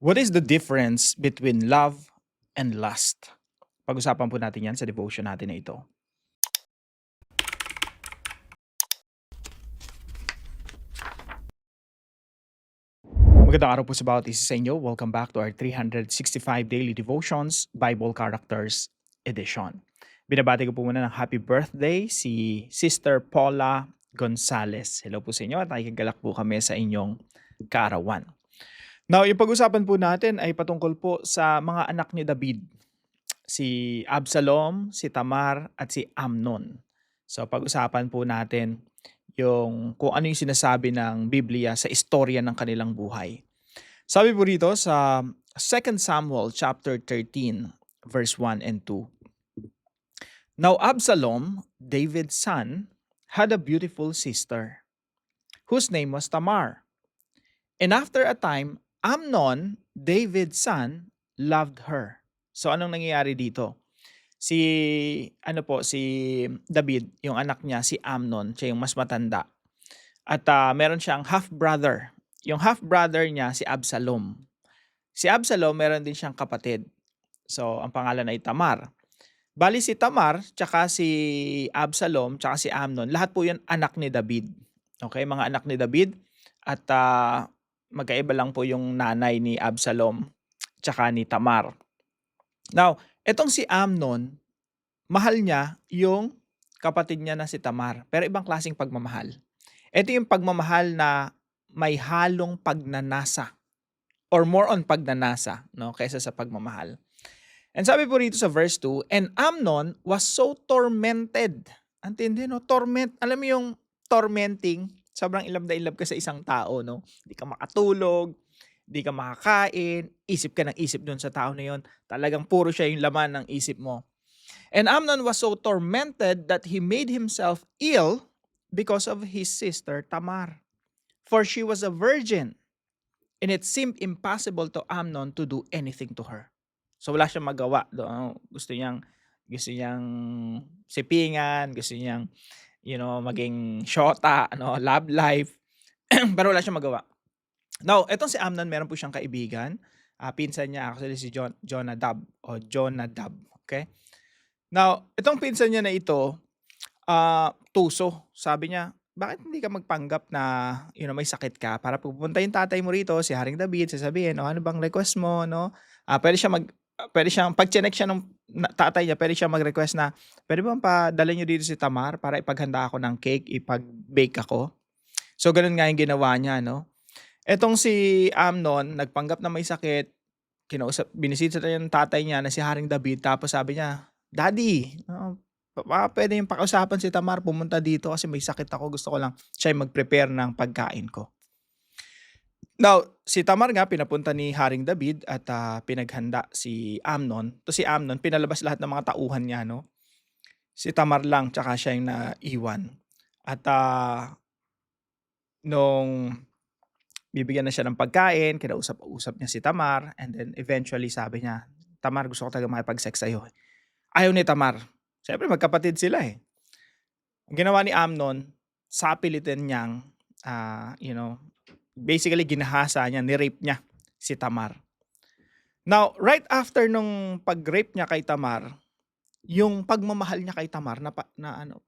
What is the difference between love and lust? Pag-usapan po natin 'yan sa devotion natin na ito. Magandang araw po sa bawat isa sa inyo. Welcome back to our 365 Daily Devotions Bible Characters Edition. Binabati ko po muna ng happy birthday si Sister Paula Gonzales. Hello po sa inyo at nakikigalak po kami sa inyong kaarawan. Now, yung pag-usapan po natin ay patungkol po sa mga anak ni David. Si Absalom, si Tamar, at si Amnon. So pag-usapan po natin yung kung ano yung sinasabi ng Biblia sa istorya ng kanilang buhay. Sabi po rito sa 2 Samuel chapter 13 verse 1 and 2. Now Absalom, David's son, had a beautiful sister whose name was Tamar. And after a time, Amnon, David's son, loved her. So anong nangyayari dito? Si David, yung anak niya si Amnon, siya yung mas matanda. At meron siyang half-brother. Yung half-brother niya si Absalom. Si Absalom meron din siyang kapatid. So ang pangalan ay Tamar. Bali si Tamar, tsaka si Absalom, tsaka si Amnon, lahat po yun anak ni David. Okay, mga anak ni David. At magkaiba lang po yung nanay ni Absalom, tsaka ni Tamar. Now, etong si Amnon, mahal niya yung kapatid niya na si Tamar, pero ibang klaseng pagmamahal. Ito yung pagmamahal na may halong pagnanasa or more on pagnanasa, no, kaysa sa pagmamahal. And sabi po rito sa verse 2, and Amnon was so tormented. Antindi, no? Torment. Alam mo yung tormenting, sobrang ilab na ilab ka sa isang tao, no? Hindi ka makatulog, hindi ka makakain, isip ka ng isip dun sa tao na yun. Talagang puro siya yung laman ng isip mo. And Amnon was so tormented that he made himself ill because of his sister Tamar. For she was a virgin, and it seemed impossible to Amnon to do anything to her. So wala siyang magawa. Gusto niyang sipingan, gusto niyang, maging shota, love life. Pero wala siyang magawa. Now, etong si Amnon, meron po siyang kaibigan. Pinsan niya actually si Jonadab. Okay? Now, itong pinsan niya na ito, tuso. Sabi niya, bakit hindi ka magpanggap na may sakit ka para pupunta yung tatay mo rito, si Haring David, sasabihin, ano bang request mo, no? Pwede siyang pag chinek siya ng tatay niya, pwede siyang mag-request na, pwede bang padala niyo dito si Tamar para ipaghanda ako ng cake, ipag-bake ako? So, ganun nga yung ginawa niya, no? Etong si Amnon, nagpanggap na may sakit, binisita niya yung tatay niya na si Haring David, tapos sabi niya, Daddy, pwede yung pakiusapan si Tamar pumunta dito kasi may sakit ako, gusto ko lang siya yung mag-prepare ng pagkain ko. Now, si Tamar nga pinapunta ni Haring David at pinaghanda si Amnon. To si Amnon, pinalabas lahat ng mga tauhan niya, no? Si Tamar lang, tsaka siya yung naiwan. At nung bibigyan na siya ng pagkain, kinausap-usap niya si Tamar, and then eventually sabi niya, Tamar, gusto ko talaga makipag-sex sa'yo. Ayaw ni Tamar. Siyempre, magkapatid sila eh. Ang ginawa ni Amnon, sapilitin niyang, basically ginahasa niya, ni-rape niya si Tamar. Now, right after nung pag-rape niya kay Tamar, yung pagmamahal niya kay Tamar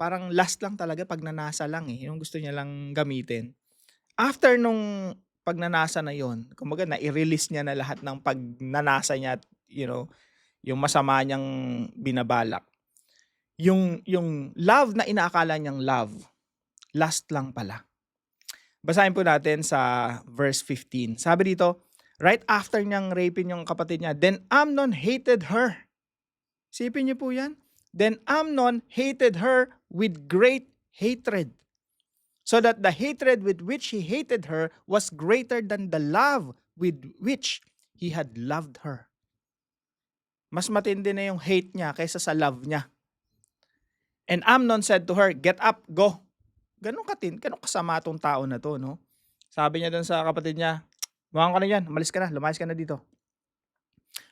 parang last lang talaga, pagnanasa lang eh, yung gusto niya lang gamitin. After nung pagnanasa na yon, kumbaga na-i-release niya na lahat ng pagnanasa niya at yung masama niyang binabalak. Yung love na inaakala niyang love, last lang pala. Basahin po natin sa verse 15. Sabi dito, right after niyang rapin yung kapatid niya, then Amnon hated her. Sipin niyo po yan. Then Amnon hated her with great hatred, so that the hatred with which he hated her was greater than the love with which he had loved her. Mas matindi na yung hate niya kaysa sa love niya. And Amnon said to her, get up, go. Ganun kasama tong tao na to, no? Sabi niya dun sa kapatid niya, bumangon ka na yan, lumayas ka na dito.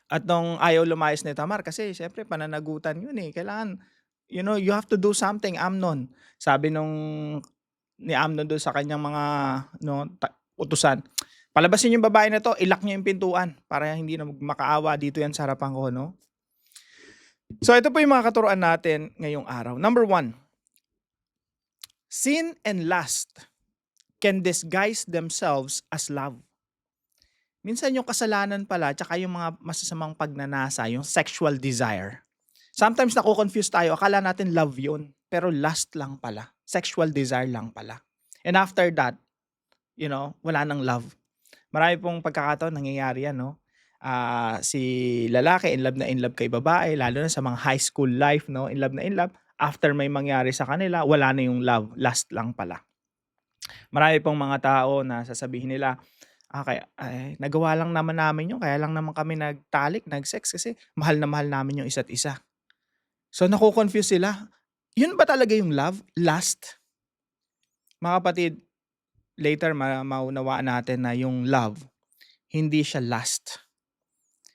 At nung ayaw lumayas ni Tamar, kasi syempre pananagutan yun eh. Kailangan, you have to do something, Amnon. Sabi ni Amnon doon sa kanyang mga utusan, Palabasin yung babae na 'to, i-lock niyo yung pintuan para hindi na makaawa dito yan sa harapan ko 'no. So ito po yung mga katuruan natin ngayong araw. Number 1, sin and lust can disguise themselves as love. Minsan yung kasalanan pala tsaka yung mga masasamang pagnanasa, yung sexual desire. Sometimes nako-confuse tayo, akala natin love yun, pero lust lang pala, sexual desire lang pala. And after that, wala nang love. Marami pong pagkakataon nangyayari yan, no? Si lalaki in love kay babae, lalo na sa mga high school life, no? In love na in love. After may mangyari sa kanila, wala na yung love, lust lang pala. Marami pong mga tao na sasabihin nila, kaya nagawa lang naman namin yun, kaya lang naman kami nagtalik, nag-sex kasi mahal na mahal namin yung isa't isa. So nako-confuse sila. Yun ba talaga yung love? Lust? Mga kapatid, later maunawaan natin na yung love, hindi siya lust.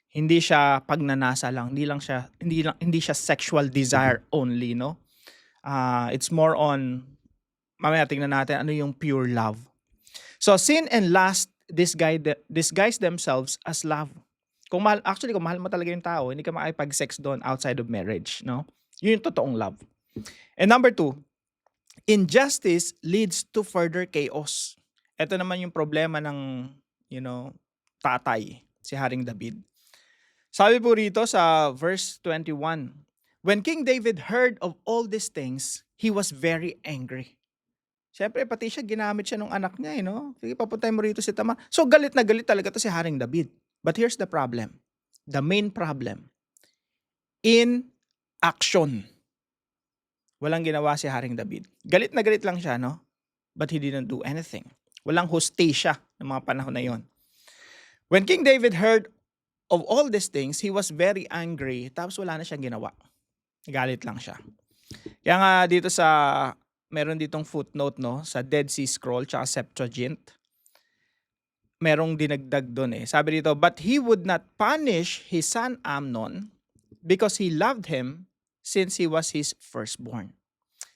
Hindi siya pagnanasa lang, hindi siya sexual desire only, no? It's more on, mamaya tingnan natin ano yung pure love. So sin and lust disguise themselves as love. Kung mahal mo talaga yung tao, hindi ka makikipag-sex doon outside of marriage, no? Yun yung totoong love. And number 2, injustice leads to further chaos. Ito naman yung problema ng, tatay, si Haring David. Sabi po rito sa verse 21, when King David heard of all these things, he was very angry. Siyempre, pati siya, ginamit siya ng anak niya, no? Sige, papuntay mo rito si Tamar. So, galit na galit talaga to si Haring David. But here's the problem. The main problem. In action. Walang ginawa si Haring David. Galit na galit lang siya, no? But he didn't do anything. Walang hustisya ng mga panahon na yon. When King David heard of all these things, he was very angry. Tapos wala na siyang ginawa. Galit lang siya. Kaya nga dito meron ditong footnote, no, sa Dead Sea Scroll tsaka Septuagint. Merong dinagdag doon eh. Sabi dito, but he would not punish his son Amnon because he loved him since he was his firstborn.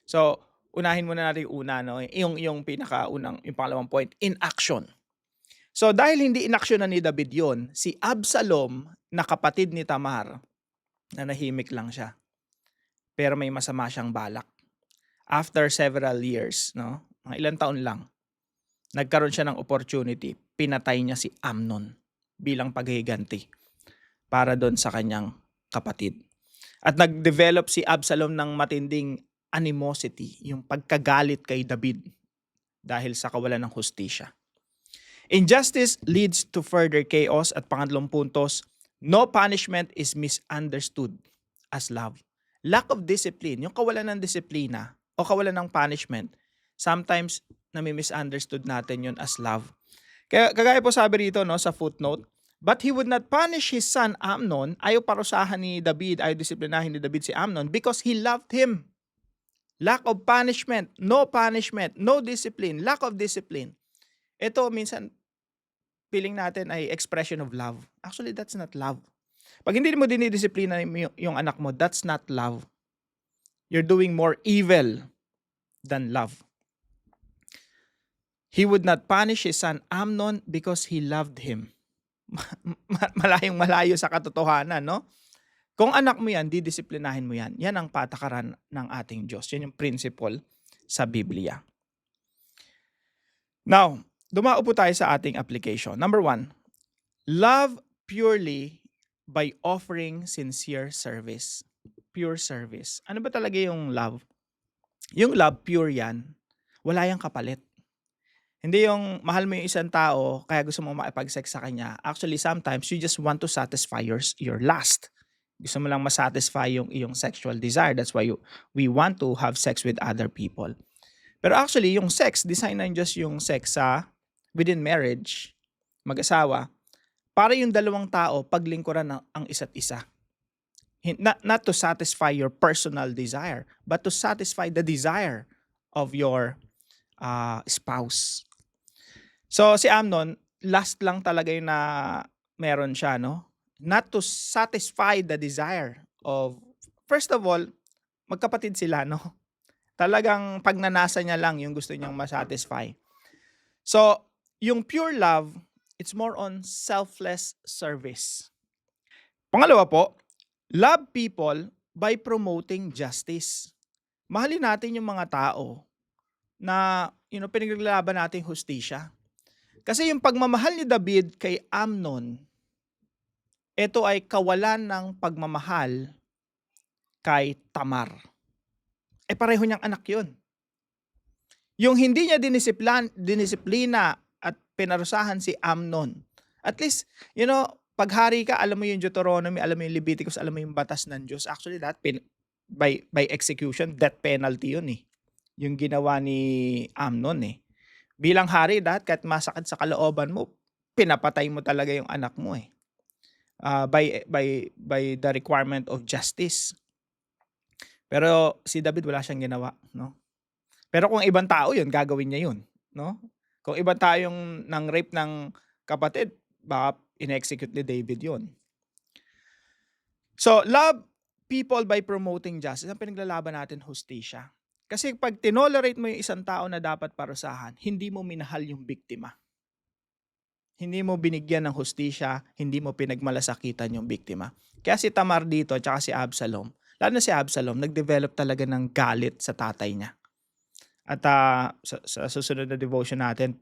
So, unahin muna natin yung una, no? Yung pinakaunang, yung pangalawang point, in action. So, dahil hindi inaksyon na ni David yon, si Absalom na kapatid ni Tamar, nanahimik lang siya. Pero may masama siyang balak. After several years, no? Mga ilang taon lang, nagkaroon siya ng opportunity. Pinatay niya si Amnon bilang paghihiganti para doon sa kanyang kapatid. At nag-develop si Absalom ng matinding animosity, yung pagkagalit kay David dahil sa kawalan ng hustisya. Injustice leads to further chaos. At pangatlong puntos, no punishment is misunderstood as love. Lack of discipline, yung kawalan ng disiplina o kawalan ng punishment, sometimes nami-misunderstood natin yun as love. Kaya kagaya po sabi rito, no, sa footnote, but he would not punish his son Amnon, ayaw parusahan ni David, ayaw disiplinahin ni David si Amnon because he loved him. Lack of punishment, no discipline, lack of discipline. Ito minsan feeling natin ay expression of love. Actually, that's not love. Pag hindi mo dinidisiplina yung anak mo, that's not love. You're doing more evil than love. He would not punish his son Amnon because he loved him. Malayong malayo sa katotohanan, no? Kung anak mo yan, didisiplinahin mo yan. Yan ang patakaran ng ating Diyos. Yan yung principle sa Biblia. Now, dumao po tayo sa ating application. Number 1, love purely by offering sincere service. Pure service. Ano ba talaga yung love? Yung love, pure yan. Wala yung kapalit. Hindi yung mahal mo yung isang tao, kaya gusto mo makipag-sex sa kanya. Actually, sometimes you just want to satisfy your lust. Gusto mo lang masatisfy yung iyong sexual desire. That's why we want to have sex with other people. Pero actually, yung sex, design na just yung sex within marriage, mag-asawa, para yung dalawang tao paglingkuran ang isa't isa. Not to satisfy your personal desire, but to satisfy the desire of your spouse. So si Amnon, last lang talaga yung na meron siya, no? Not to satisfy the desire of, first of all, magkapatid sila, no? Talagang pagnanasa niya lang yung gusto niyang masatisfy. So, yung pure love It's more on selfless service. Pangalawa po, love people by promoting justice. Mahalin natin yung mga tao na pinaglalaban natin hustisya. Kasi yung pagmamahal ni David kay Amnon, ito ay kawalan ng pagmamahal kay Tamar. Pareho niyang anak yun. Yung hindi niya dinisiplina at pinarusahan si Amnon. At least, pag hari ka, alam mo yung Deuteronomy, alam mo yung Leviticus, alam mo yung batas ng Diyos. Actually, lahat by execution, death penalty yun eh. Yung ginawa ni Amnon eh. Bilang hari, lahat kahit masakit sa kalooban mo, pinapatay mo talaga yung anak mo eh. By the requirement of justice. Pero si David wala siyang ginawa, no? Pero kung ibang tao yun, gagawin niya yun, no? Kung ibang tao yung nang rape ng kapatid, baka in-execute ni David yun. So, love people by promoting justice. Ang pinaglalaban natin, hustisya. Kasi pag tinolerate mo yung isang tao na dapat parusahan, hindi mo minahal yung biktima. Hindi mo binigyan ng hustisya, hindi mo pinagmalasakitan yung biktima. Kaya si Tamar dito, tsaka si Absalom, lalo na si Absalom, nag-develop talaga ng galit sa tatay niya. At sa susunod na devotion natin,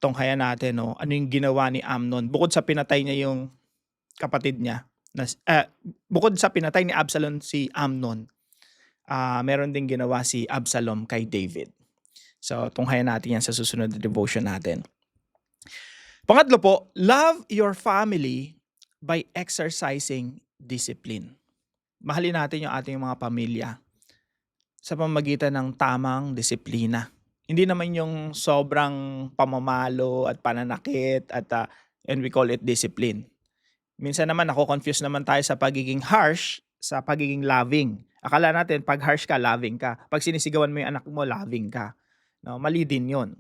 tunghayan natin ano yung ginawa ni Amnon. Bukod sa pinatay niya yung kapatid niya, bukod sa pinatay ni Absalom si Amnon, meron ding ginawa si Absalom kay David. So, tunghayan natin yan sa susunod na devotion natin. Pangatlo po, love your family by exercising discipline. Mahalin natin yung ating mga pamilya sa pamamagitan ng tamang disiplina. Hindi naman yung sobrang pamamalo at pananakit and we call it discipline. Minsan naman confused naman tayo sa pagiging harsh sa pagiging loving. Akala natin pag harsh ka, loving ka. Pag sinisigawan mo yung anak mo, loving ka. No, mali din yun.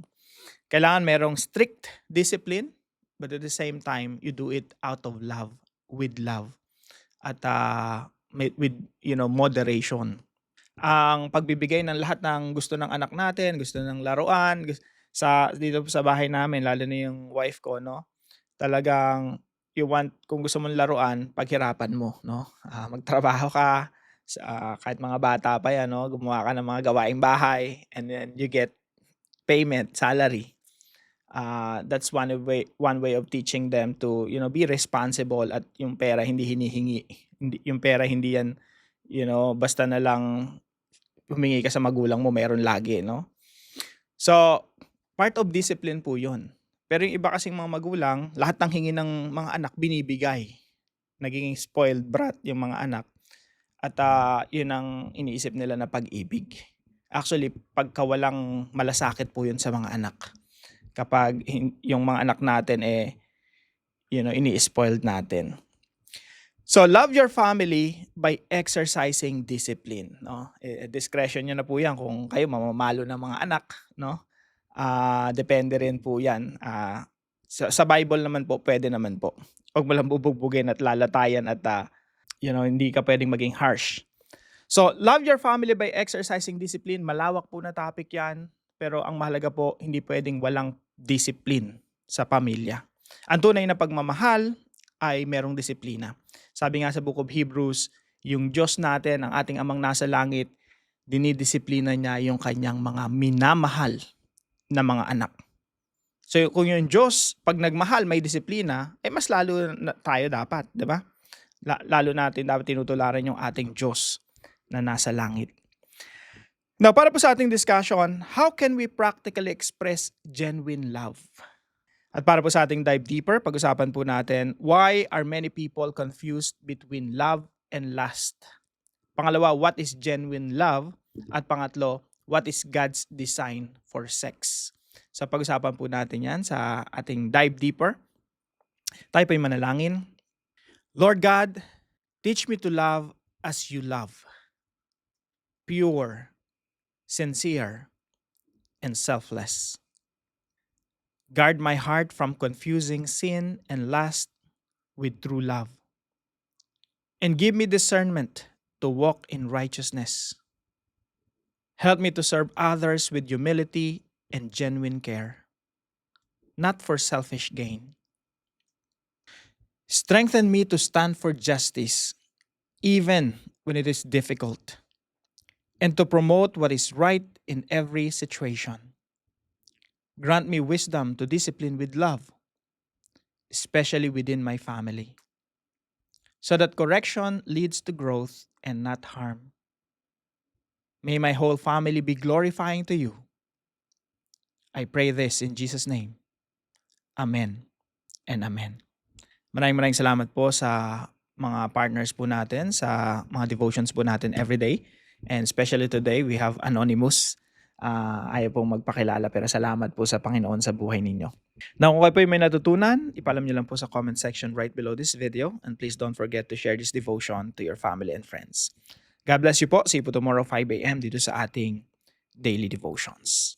Kailangan merong strict discipline, but at the same time, you do it out of love, with love, at with moderation. Ang pagbibigay ng lahat ng gusto ng anak natin, gusto ng laruan, dito sa bahay namin, lalo na yung wife ko, no? Talagang kung gusto mong laruan, paghirapan mo, no? Magtrabaho ka, kahit mga bata pa yan, no? Gumawa ka ng mga gawaing bahay, and then you get payment, salary. That's one way of teaching them to, be responsible at yung pera hindi hinihingi. Yung pera hindi yan, basta na lang humingi ka sa magulang mo, meron lagi, no? So, part of discipline po yun. Pero yung iba kasing mga magulang, lahat ng hingi ng mga anak binibigay. Nagiging spoiled brat yung mga anak. At yun ang iniisip nila na pag-ibig. Actually, pagkawalang malasakit po yun sa mga anak. Kapag yung mga anak natin ini-spoiled natin. So, love your family by exercising discipline, no? Discretion niyo na po 'yan kung kayo mamamalo ng mga anak, no? Depende rin po 'yan. Sa Bible naman po, pwede naman po. Huwag mo lang bubugbugin at lalatayan at hindi ka pwedeng maging harsh. So, love your family by exercising discipline. Malawak po na topic 'yan, pero ang mahalaga po, hindi pwedeng walang discipline sa pamilya. Ang tunay na pagmamahal ay merong disiplina. Sabi nga sa Book of Hebrews, yung Diyos natin, ang ating amang nasa langit, dinidisiplina niya yung kanyang mga minamahal na mga anak. So kung yung Diyos, pag nagmahal, may disiplina, mas lalo tayo dapat, di ba? Lalo natin dapat tinutularan yung ating Diyos na nasa langit. Now, para po sa ating discussion, how can we practically express genuine love? At para po sa ating dive deeper, pag-usapan po natin, why are many people confused between love and lust? Pangalawa, what is genuine love? At pangatlo, what is God's design for sex? So pag-usapan po natin yan sa ating dive deeper. Tayo po yung manalangin. Lord God, teach me to love as you love. Pure, sincere, and selfless. Guard my heart from confusing sin and lust with true love. And give me discernment to walk in righteousness. Help me to serve others with humility and genuine care, not for selfish gain, Strengthen me to stand for justice, even when it is difficult, and to promote what is right in every situation. Grant me wisdom to discipline with love, especially within my family, so that correction leads to growth and not harm. May my whole family be glorifying to you. I pray this in Jesus' name. Amen and amen. Maraming salamat po sa mga partners po natin, sa mga devotions po natin everyday. And especially today, we have Anonymous. Ayaw pong magpakilala pero salamat po sa Panginoon sa buhay ninyo. Now, kung kayo po may natutunan, ipalam nyo lang po sa comment section right below this video. And please don't forget to share this devotion to your family and friends. God bless you po. See you po tomorrow 5 a.m. dito sa ating Daily Devotions.